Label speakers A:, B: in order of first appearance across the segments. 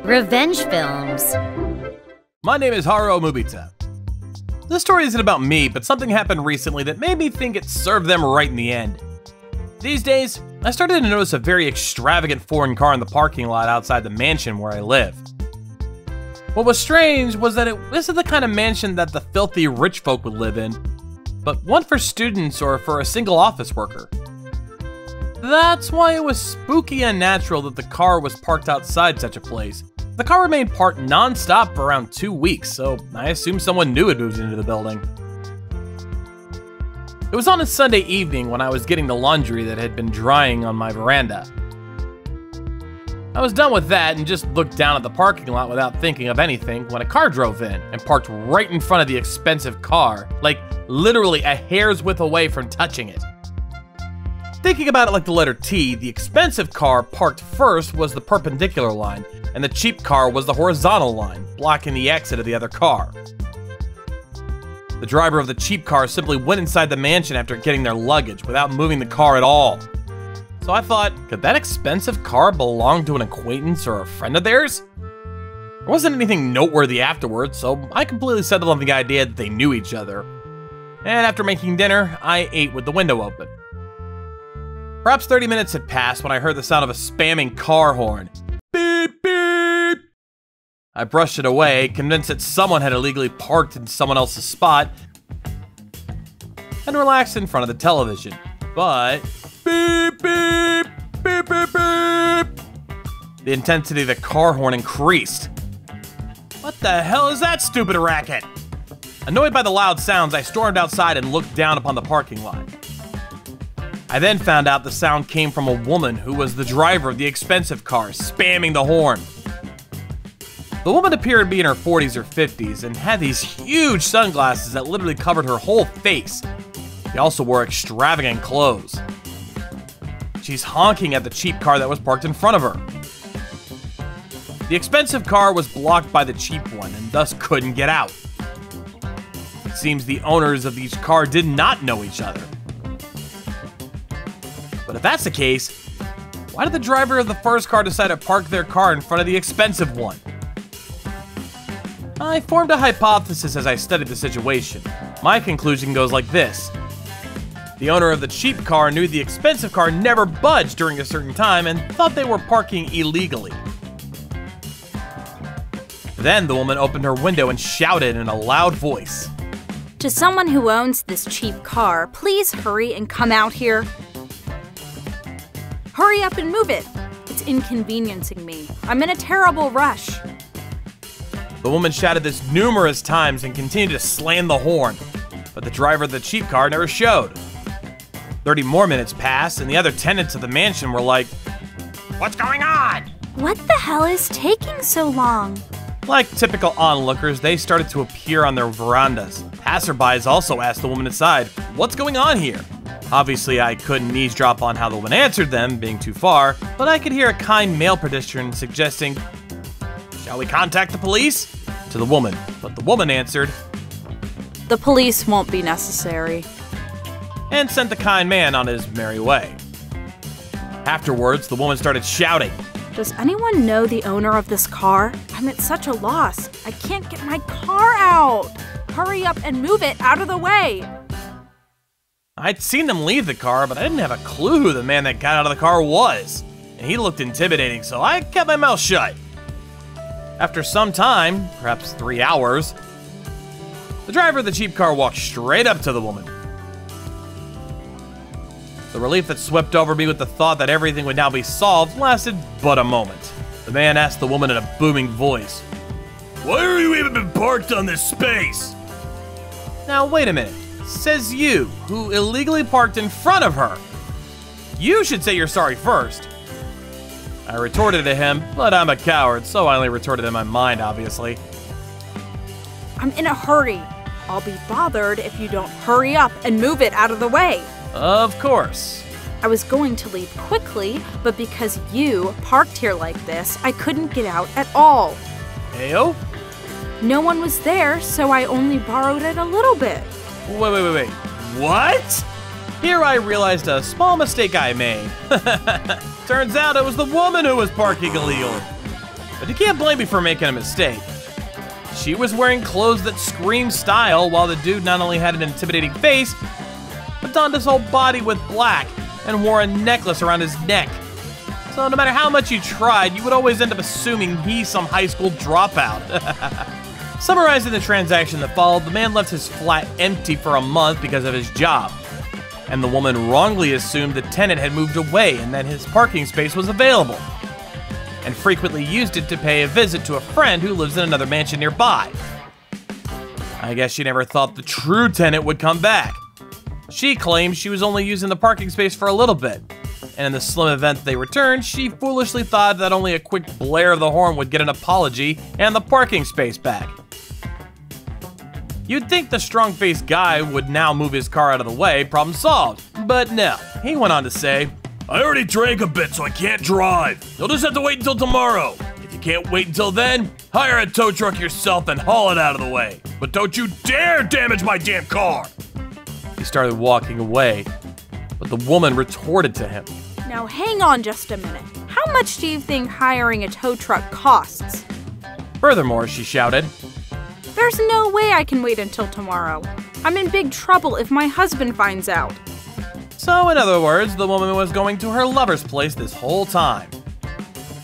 A: Revenge films.
B: My name is Haruo Mubita. This story isn't about me, but something happened recently that made me think it served them right in the end. These days, I started to notice a very extravagant foreign car in the parking lot outside the mansion where I live. What was strange was that this is the kind of mansion that the filthy rich folk would live in, but one for students or for a single office worker. That's why it was spooky and natural that the car was parked outside such a place. The car remained parked non-stop for around 2 weeks, so I assumed someone new had moved into the building. It was on a Sunday evening when I was getting the laundry that had been drying on my veranda. I was done with that and just looked down at the parking lot without thinking of anything when a car drove in and parked right in front of the expensive car, like literally a hair's width away from touching it. Thinking about it like the letter T, the expensive car parked first was the perpendicular line, and the cheap car was the horizontal line, blocking the exit of the other car. The driver of the cheap car simply went inside the mansion after getting their luggage without moving the car at all. So I thought, could that expensive car belong to an acquaintance or a friend of theirs? There wasn't anything noteworthy afterwards, so I completely settled on the idea that they knew each other. And after making dinner, I ate with the window open. Perhaps 30 minutes had passed when I heard the sound of a spamming car horn. Beep, beep! I brushed it away, convinced that someone had illegally parked in someone else's spot, and relaxed in front of the television. But beep, beep, beep, beep, beep! The intensity of the car horn increased. What the hell is that stupid racket? Annoyed by the loud sounds, I stormed outside and looked down upon the parking lot. I then found out the sound came from a woman who was the driver of the expensive car, spamming the horn. The woman appeared to be in her 40s or 50s and had these huge sunglasses that literally covered her whole face. She also wore extravagant clothes. She's honking at the cheap car that was parked in front of her. The expensive car was blocked by the cheap one and thus couldn't get out. It seems the owners of each car did not know each other. But if that's the case, why did the driver of the first car decide to park their car in front of the expensive one? I formed a hypothesis as I studied the situation. My conclusion goes like this. The owner of the cheap car knew the expensive car never budged during a certain time and thought they were parking illegally. Then the woman opened her window and shouted in a loud voice.
C: To someone who owns this cheap car, please hurry and come out here. Hurry up and move it. It's inconveniencing me. I'm in a terrible rush.
B: The woman shouted this numerous times and continued to slam the horn, but the driver of the cheap car never showed. 30 more minutes passed, and the other tenants of the mansion were like, "What's going on?"
C: What the hell is taking so long?
B: Like typical onlookers, they started to appear on their verandas. Passerbys also asked the woman inside, "What's going on here?" Obviously, I couldn't eavesdrop on how the woman answered them, being too far, but I could hear a kind male pedestrian suggesting, "Shall we contact the police?" to the woman, but the woman answered,
C: The police won't be necessary.
B: and sent the kind man on his merry way. Afterwards, the woman started shouting,
C: Does anyone know the owner of this car? I'm at such a loss. I can't get my car out. Hurry up and move it out of the way.
B: I'd seen them leave the car, but I didn't have a clue who the man that got out of the car was, and he looked intimidating, so I kept my mouth shut. After some time, perhaps 3 hours, the driver of the cheap car walked straight up to the woman. The relief that swept over me with the thought that everything would now be solved lasted but a moment. The man asked the woman in a booming voice, "Why are you even parked on this space?" Now wait a minute. Says you, who illegally parked in front of her. You should say you're sorry first. I retorted to him, but I'm a coward, so I only retorted in my mind, obviously.
C: I'm in a hurry. I'll be bothered if you don't hurry up and move it out of the way.
B: Of course.
C: I was going to leave quickly, but because you parked here like this, I couldn't get out at all.
B: Heyo?
C: No one was there, so I only borrowed it a little bit.
B: Wait. What? Here I realized a small mistake I made. Turns out it was the woman who was parking illegally. But you can't blame me for making a mistake. She was wearing clothes that screamed style, while the dude not only had an intimidating face, but donned his whole body with black and wore a necklace around his neck. So no matter how much you tried, you would always end up assuming he's some high school dropout. Summarizing the transaction that followed, the man left his flat empty for a month because of his job, and the woman wrongly assumed the tenant had moved away and that his parking space was available, and frequently used it to pay a visit to a friend who lives in another mansion nearby. I guess she never thought the true tenant would come back. She claimed she was only using the parking space for a little bit, and in the slim event they returned, she foolishly thought that only a quick blare of the horn would get an apology and the parking space back. You'd think the strong-faced guy would now move his car out of the way, problem solved, but no. He went on to say, "I already drank a bit, so I can't drive. You'll just have to wait until tomorrow. If you can't wait until then, hire a tow truck yourself and haul it out of the way. But don't you dare damage my damn car!" He started walking away, but the woman retorted to him,
C: Now hang on just a minute. How much do you think hiring a tow truck costs?
B: Furthermore, she shouted,
C: There's no way I can wait until tomorrow. I'm in big trouble if my husband finds out.
B: So in other words, the woman was going to her lover's place this whole time.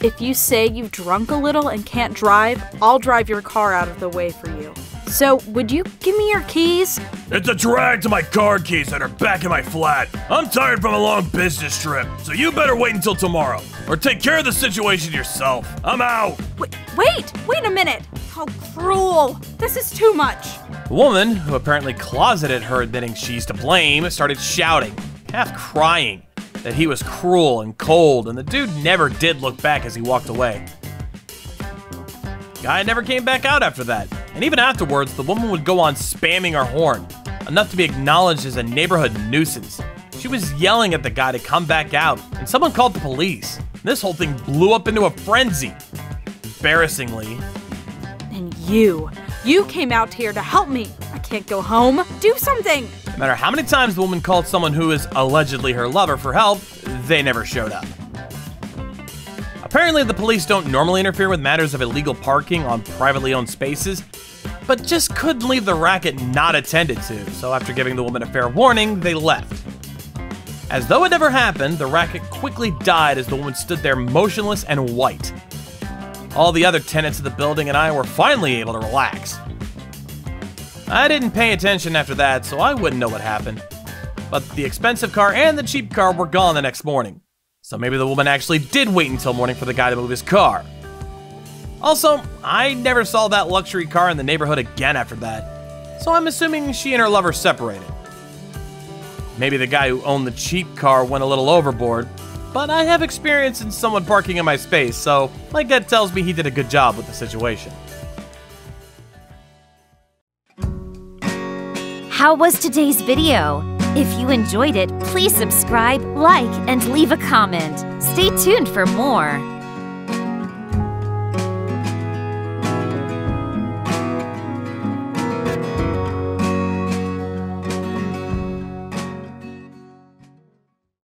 C: If you say you've drunk a little and can't drive, I'll drive your car out of the way for you. So, would you give me your keys?
A: It's a drag to my car keys that are back in my flat. I'm tired from a long business trip, so you better wait until tomorrow, or take care of the situation yourself. I'm out.
C: Wait a minute. How cruel. This is too much.
B: The woman, who apparently closeted her admitting she's to blame, started shouting, half crying, that he was cruel and cold, and the dude never did look back as he walked away. Guy never came back out after that, and even afterwards, the woman would go on spamming her horn, enough to be acknowledged as a neighborhood nuisance. She was yelling at the guy to come back out, and someone called the police. This whole thing blew up into a frenzy. Embarrassingly.
C: And you came out here to help me. I can't go home. Do something.
B: No matter how many times the woman called someone who is allegedly her lover for help, they never showed up. Apparently, the police don't normally interfere with matters of illegal parking on privately owned spaces, but just couldn't leave the racket not attended to, so after giving the woman a fair warning, they left. As though it never happened, the racket quickly died as the woman stood there motionless and white. All the other tenants of the building and I were finally able to relax. I didn't pay attention after that, so I wouldn't know what happened. But the expensive car and the cheap car were gone the next morning. So maybe the woman actually did wait until morning for the guy to move his car. Also, I never saw that luxury car in the neighborhood again after that, so I'm assuming she and her lover separated. Maybe the guy who owned the cheap car went a little overboard, but I have experience in someone parking in my space, so my gut tells me he did a good job with the situation.
D: How was today's video? If you enjoyed it, please subscribe, like, and leave a comment. Stay tuned for more.